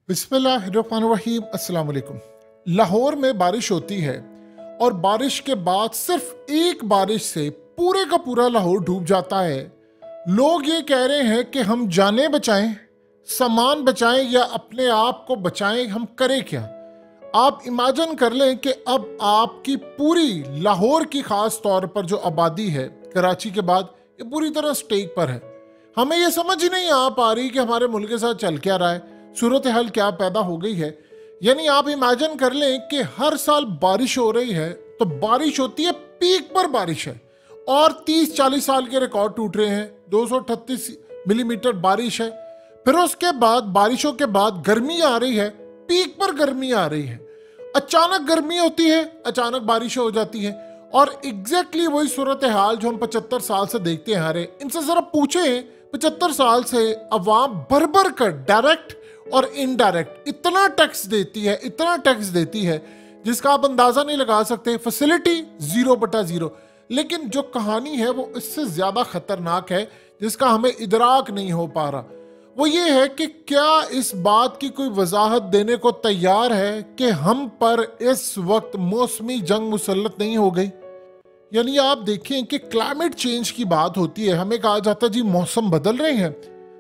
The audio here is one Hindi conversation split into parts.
बिस्मिल्लाहिर्रहमानिर्रहीम। अस्सलाम वालेकुम। लाहौर में बारिश होती है और बारिश के बाद सिर्फ एक बारिश से पूरे का पूरा लाहौर डूब जाता है। लोग ये कह रहे हैं कि हम जानें बचाएं, सामान बचाएं या अपने आप को बचाएं, हम करें क्या? आप इमेजिन कर लें कि अब आपकी पूरी लाहौर की खास तौर पर जो आबादी है कराची के बाद, ये पूरी तरह स्टेक पर है। हमें ये समझ ही नहीं आ पा रही कि हमारे मुल्क के साथ चल क्या रहा है, सूरत हाल क्या पैदा हो गई है। यानी आप इमेजिन कर लें कि हर साल बारिश हो रही है, तो बारिश होती है, पीक पर बारिश है और 30-40 साल के रिकॉर्ड टूट रहे हैं। 238 मिलीमीटर बारिश है। फिर उसके बाद बारिशों के बाद गर्मी आ रही है, पीक पर गर्मी आ रही है। अचानक गर्मी होती है, अचानक बारिश हो जाती है और एग्जैक्टली वही सूरत हाल जो हम 75 साल से देखते आ रहे हैं। इनसे जरा पूछें, 75 साल से अवाम भर भर कर डायरेक्ट और इनडायरेक्ट इतना टैक्स देती है जिसका आप अंदाजा नहीं लगा सकते। फैसिलिटी 0/0। लेकिन जो कहानी है वो इससे ज्यादा खतरनाक है, जिसका हमें इदराक नहीं हो पा रहा। वो ये है कि क्या इस बात की कोई वजाहत देने को तैयार है कि हम पर इस वक्त मौसमी जंग मुसल्लत नहीं हो गई? यानी आप देखें कि क्लाइमेट चेंज की बात होती है, हमें कहा जाता है जी मौसम बदल रहे हैं,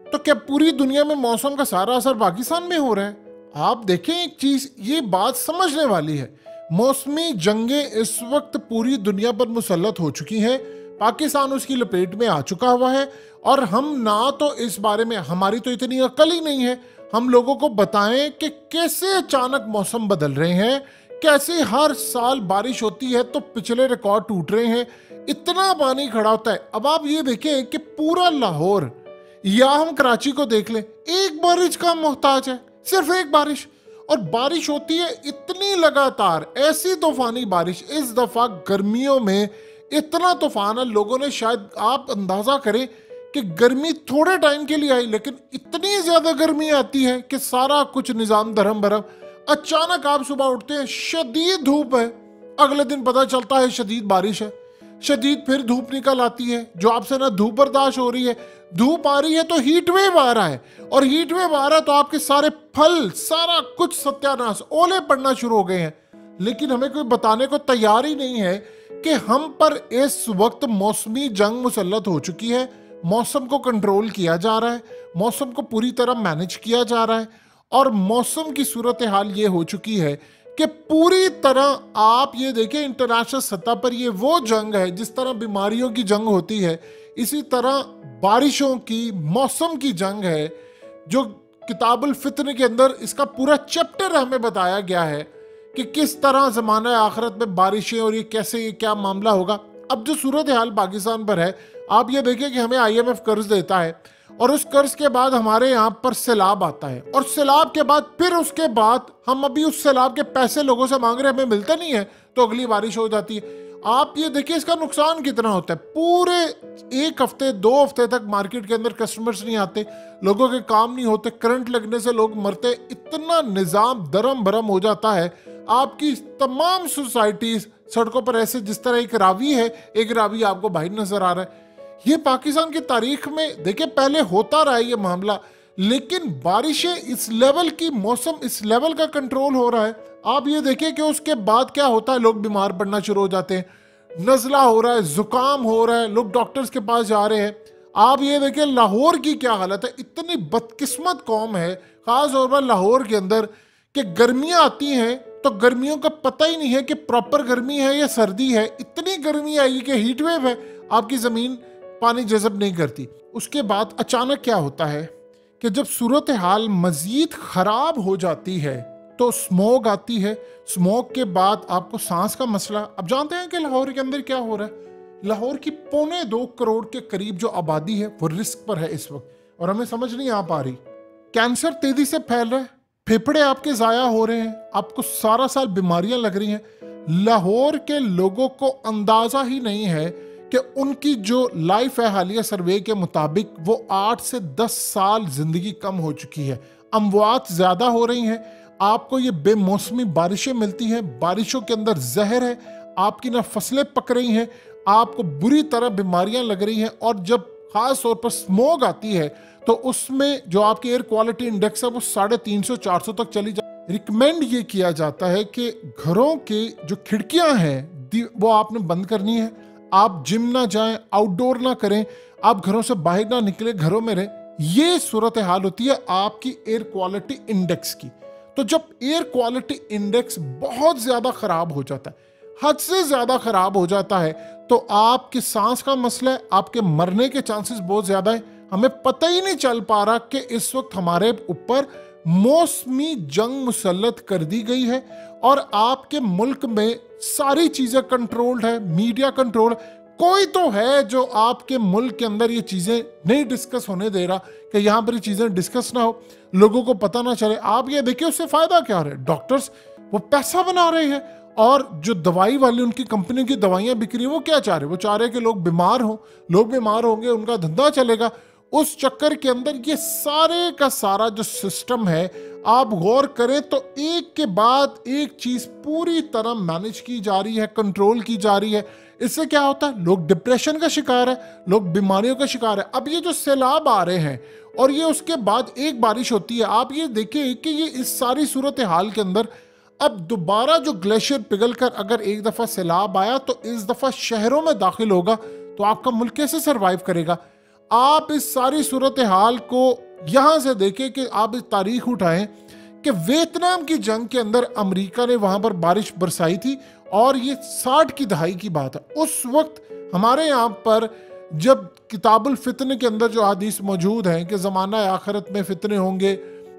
तो क्या पूरी दुनिया में मौसम का सारा असर पाकिस्तान में हो रहा है? आप देखें एक चीज, ये बात समझने वाली है। मौसमी जंगें इस वक्त पूरी दुनिया पर मुसल्लत हो चुकी हैं, पाकिस्तान उसकी लपेट में आ चुका हुआ है और हम ना तो इस बारे में, हमारी तो इतनी अकल ही नहीं है हम लोगों को बताएं कि कैसे अचानक मौसम बदल रहे हैं, कैसे हर साल बारिश होती है तो पिछले रिकॉर्ड टूट रहे हैं, इतना पानी खड़ा होता है। अब आप ये देखें कि पूरा लाहौर या हम कराची को देख लें, एक बारिश का मोहताज है, सिर्फ एक बारिश। और बारिश होती है इतनी लगातार, ऐसी तूफानी बारिश। इस दफा गर्मियों में इतना तूफान है, लोगों ने शायद, आप अंदाजा करें कि गर्मी थोड़े टाइम के लिए आई लेकिन इतनी ज्यादा गर्मी आती है कि सारा कुछ निजाम धर्म भरम। अचानक आप सुबह उठते हैं, शदीद धूप है, अगले दिन पता चलता है शदीद बारिश है, शदीद फिर धूप निकल आती है जो आपसे ना धूप बर्दाश्त हो रही है। धूप आ रही है तो हीट वेव आ रहा है, और हीट वेव आ रहा है तो आपके सारे फल, सारा कुछ सत्यानाश, ओले पड़ना शुरू हो गए हैं। लेकिन हमें कोई बताने को तैयार ही नहीं है कि हम पर इस वक्त मौसमी जंग मुसल्लत हो चुकी है। मौसम को कंट्रोल किया जा रहा है, मौसम को पूरी तरह मैनेज किया जा रहा है और मौसम की सूरत हाल ये हो चुकी है कि पूरी तरह आप ये देखें, इंटरनेशनल सतह पर ये वो जंग है, जिस तरह बीमारियों की जंग होती है, इसी तरह बारिशों की, मौसम की जंग है। जो किताबुल फित्र के अंदर इसका पूरा चैप्टर हमें बताया गया है कि किस तरह ज़माना आखिरत में बारिशें और ये कैसे, ये क्या मामला होगा। अब जो सूरत हाल पाकिस्तान पर है, आप ये देखिए कि हमें IMF कर्ज देता है और उस कर्ज के बाद हमारे यहाँ पर सैलाब आता है, और सैलाब के बाद फिर उसके बाद हम अभी उस सैलाब के पैसे लोगों से मांग रहे हैं, हमें मिलता नहीं है, तो अगली बारिश हो जाती है। आप ये देखिए इसका नुकसान कितना होता है। पूरे 1 हफ्ते 2 हफ्ते तक मार्केट के अंदर कस्टमर्स नहीं आते, लोगों के काम नहीं होते, करंट लगने से लोग मरते, इतना निज़ाम दरम भरम हो जाता है। आपकी तमाम सोसाइटीज सड़कों पर ऐसे, जिस तरह एक रावी है, एक रावी आपको बाहर नजर आ रहा है। ये पाकिस्तान की तारीख में देखिए पहले होता रहा है ये मामला, लेकिन बारिशें इस लेवल की, मौसम इस लेवल का कंट्रोल हो रहा है। आप ये देखिए कि उसके बाद क्या होता है, लोग बीमार पड़ना शुरू हो जाते हैं, नज़ला हो रहा है, जुकाम हो रहा है, लोग डॉक्टर्स के पास जा रहे हैं। आप ये देखिए लाहौर की क्या हालत है। इतनी बदकिस्मत कौम है खास तौर पर लाहौर के अंदर कि गर्मियाँ आती हैं तो गर्मियों का पता ही नहीं है कि प्रॉपर गर्मी है या सर्दी है। इतनी गर्मी आई कि हीट वेव है, आपकी ज़मीन पानी जज़ब नहीं करती। उसके बाद अचानक क्या होता है कि जब सूरत हाल मज़ीद ख़राब हो जाती है तो स्मोक आती है। स्मोक के बाद आपको सांस का मसला। अब जानते हैं कि लाहौर के अंदर क्या हो रहा है। लाहौर की 2.25 करोड़ के करीब जो आबादी है वो रिस्क पर है इस वक्त, और हमें समझ नहीं आ पा रही। कैंसर तेजी से फैल रहा है, फेफड़े आपके ज़ाया हो रहे हैं, आपको सारा साल बीमारियां लग रही हैं। लाहौर के लोगों को अंदाज़ा ही नहीं है कि उनकी जो लाइफ है, हालिया सर्वे के मुताबिक वो 8 से 10 साल जिंदगी कम हो चुकी है। अमवात ज़्यादा हो रही हैं, आपको ये बेमौसमी बारिशें मिलती हैं, बारिशों के अंदर जहर है, आपकी ना फसलें पक रही हैं, आपको बुरी तरह बीमारियां लग रही हैं। और जब खास तौर पर स्मोग आती है तो उसमें जो आपकी एयर क्वालिटी इंडेक्स है वो 350-400 तक चली जाए। रिकमेंड ये किया जाता है कि घरों के जो खिड़कियां हैं वो आपने बंद करनी है। आप जिम ना जाएं, आउटडोर ना करें, आप घरों से बाहर ना निकले, घरों में रहें। ये सूरत हाल होती है आपकी एयर क्वालिटी इंडेक्स की। तो जब एयर क्वालिटी इंडेक्स बहुत ज्यादा खराब हो जाता है, हद से ज्यादा खराब हो जाता है, तो आपकी सांस का मसला है, आपके मरने के चांसेस बहुत ज्यादा है। हमें पता ही नहीं चल पा रहा कि इस वक्त हमारे ऊपर मौसमी जंग मुसल्लत कर दी गई है और आपके मुल्क में सारी चीजें कंट्रोल्ड है, मीडिया कंट्रोल। कोई तो है जो आपके मुल्क के अंदर ये चीजें नहीं डिस्कस होने दे रहा कि यहाँ पर ये चीजें डिस्कस ना हो, लोगों को पता ना चले। आप ये देखिए उससे फायदा क्या हो रहा है, डॉक्टर्स वो पैसा बना रहे हैं और जो दवाई वाली उनकी कंपनी की दवाइयां बिक रही हैं वो क्या चाह रहे हैं, वो चाह रहे हैं कि लोग बीमार हों, लोग बीमार होंगे उनका धंधा चलेगा। उस चक्कर के अंदर ये सारे का सारा जो सिस्टम है, आप गौर करें तो एक के बाद एक चीज पूरी तरह मैनेज की जा रही है, कंट्रोल की जा रही है। इससे क्या होता है, लोग डिप्रेशन का शिकार है, लोग बीमारियों का शिकार है। अब ये जो सैलाब आ रहे हैं और ये उसके बाद एक बारिश होती है, आप ये देखिए कि ये इस सारी सूरत हाल के अंदर अब दोबारा जो ग्लेशियर पिघल कर अगर एक दफा सैलाब आया तो इस दफा शहरों में दाखिल होगा तो आपका मुल्क कैसे सरवाइव करेगा। आप इस सारी सूरत हाल को यहां से देखें कि आप इस तारीख उठाएं कि वियतनाम की जंग के अंदर अमेरिका ने वहां पर बारिश बरसाई थी और ये 60 की दहाई की बात है। उस वक्त हमारे यहाँ पर जब किताबुल फितने के अंदर जो हदीस मौजूद हैं कि ज़माना आखिरत में फितने होंगे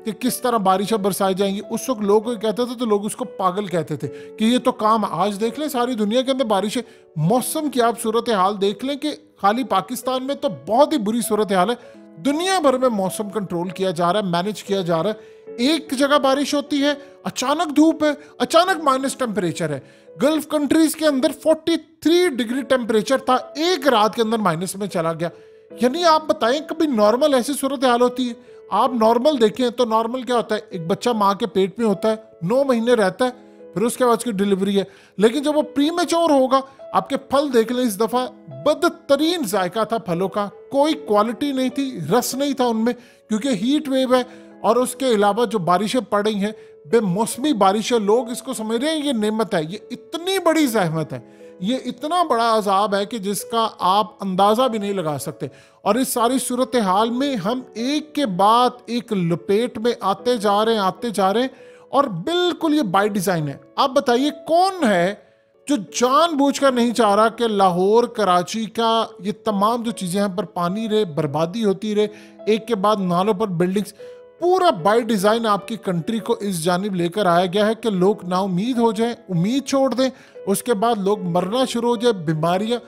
कि किस तरह बारिशें बरसाई जाएंगी, उस वक्त लोग कहते थे तो लोग उसको पागल कहते थे कि ये तो काम। आज देख लें सारी दुनिया के अंदर बारिशें, मौसम की आप सूरत हाल देख लें कि खाली पाकिस्तान में तो बहुत ही बुरी सूरत हाल है, दुनिया भर में मौसम कंट्रोल किया जा रहा है, मैनेज किया जा रहा है। एक जगह बारिश होती है, अचानक धूप है, अचानक माइनस टेम्परेचर है। गल्फ कंट्रीज के अंदर 43 डिग्री टेम्परेचर था, एक रात के अंदर माइनस में चला गया। यानी आप बताएं कभी नॉर्मल ऐसी सूरत हाल होती है? आप नॉर्मल देखें तो नॉर्मल क्या होता है, एक बच्चा माँ के पेट में होता है, 9 महीने रहता है, फिर उसके बाद उसकी डिलीवरी है। लेकिन जब वो प्रीमेच्योर होगा, आपके फल देख लें, इस दफा बदतरीन जायका था फलों का, कोई क्वालिटी नहीं थी, रस नहीं था उनमें, क्योंकि हीट वेव है और उसके अलावा जो बारिशें पड़ रही हैं, बेमौसमी बारिशें, लोग इसको समझ रहे हैं ये नेमत है। ये इतनी बड़ी जहमत है, ये इतना बड़ा अजाब है कि जिसका आप अंदाजा भी नहीं लगा सकते। और इस सारी सूरत हाल में हम एक के बाद एक लपेट में आते जा रहे हैं और बिल्कुल ये बाय डिजाइन है। आप बताइए कौन है जो जानबूझकर नहीं चाह रहा कि लाहौर कराची का ये तमाम जो चीजें हैं पर पानी रहे, बर्बादी होती रहे, एक के बाद नालों पर बिल्डिंग्स, पूरा बाय डिजाइन आपकी कंट्री को इस जानिब लेकर आया गया है कि लोग ना उम्मीद हो जाएं, उम्मीद छोड़ दें, उसके बाद लोग मरना शुरू हो जाए, बीमारियां।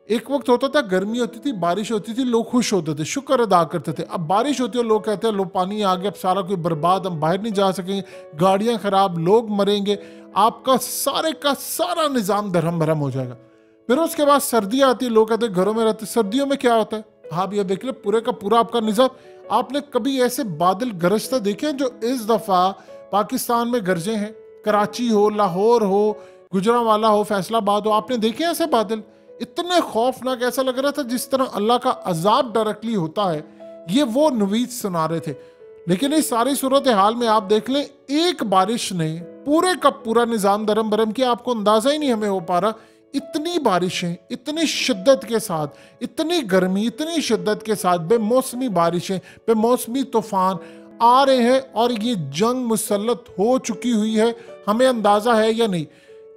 एक वक्त होता था गर्मी होती थी, बारिश होती थी, लोग खुश होते थे, शुक्र अदा करते थे। अब बारिश होती है, लोग कहते हैं लो पानी आ गया, अब सारा कोई बर्बाद, हम बाहर नहीं जा सकेंगे, गाड़ियां खराब, लोग मरेंगे, आपका सारे का सारा निज़ाम धर्म भरम हो जाएगा। फिर उसके बाद सर्दियाँ आती है, लोग कहते हैं घरों में रहते। सर्दियों में क्या होता है, आप ये देख ले पूरे का पूरा आपका निज़ाम। आपने कभी ऐसे बादल गरजते देखे जो इस दफा पाकिस्तान में गरजे हैं? कराची हो, लाहौर हो, गुजरांवाला हो, फैसलाबाद हो, आपने देखे ऐसे बादल? इतने खौफनाक, ऐसा लग रहा था जिस तरह अल्लाह का अजाब डायरेक्टली होता है। ये वो नवीद सुना रहे थे। लेकिन इस सारी सूरत हाल में आप देख लें, एक बारिश ने पूरे का पूरा निज़ाम दरम बरम किया, आपको अंदाजा ही नहीं हमें हो पा रहा। इतनी बारिशें, इतनी शिद्दत के साथ, इतनी गर्मी, इतनी शिद्दत के साथ बेमौसमी बारिशें, बेमौसमी तूफान आ रहे हैं और ये जंग मुसल्लत हो चुकी हुई है। हमें अंदाजा है या नहीं?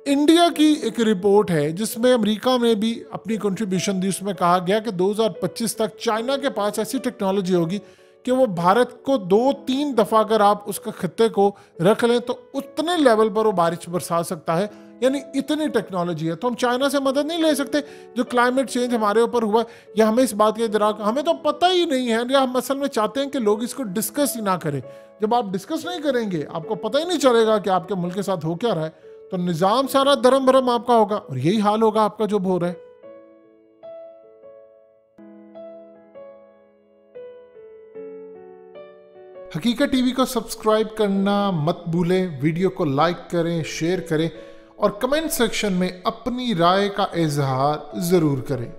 इंडिया की एक रिपोर्ट है जिसमें अमेरिका ने भी अपनी कंट्रीब्यूशन दी, उसमें कहा गया कि 2025 तक चाइना के पास ऐसी टेक्नोलॉजी होगी कि वो भारत को 2-3 दफा अगर आप उसका खत्ते को रख लें तो उतने लेवल पर वो बारिश बरसा सकता है। यानी इतनी टेक्नोलॉजी है। तो हम चाइना से मदद नहीं ले सकते। जो क्लाइमेट चेंज हमारे ऊपर हुआ या हमें इस बात का इदराक, हमें तो पता ही नहीं है, या हम असल में चाहते हैं कि लोग इसको डिस्कस ही ना करें। जब आप डिस्कस नहीं करेंगे, आपको पता ही नहीं चलेगा कि आपके मुल्क के साथ हो क्या रहा है, तो निज़ाम सारा धर्म भरम आपका होगा और यही हाल होगा आपका जो हो रहा है। हकीकत टीवी को सब्सक्राइब करना मत भूलें, वीडियो को लाइक करें, शेयर करें और कमेंट सेक्शन में अपनी राय का इजहार ज़रूर करें।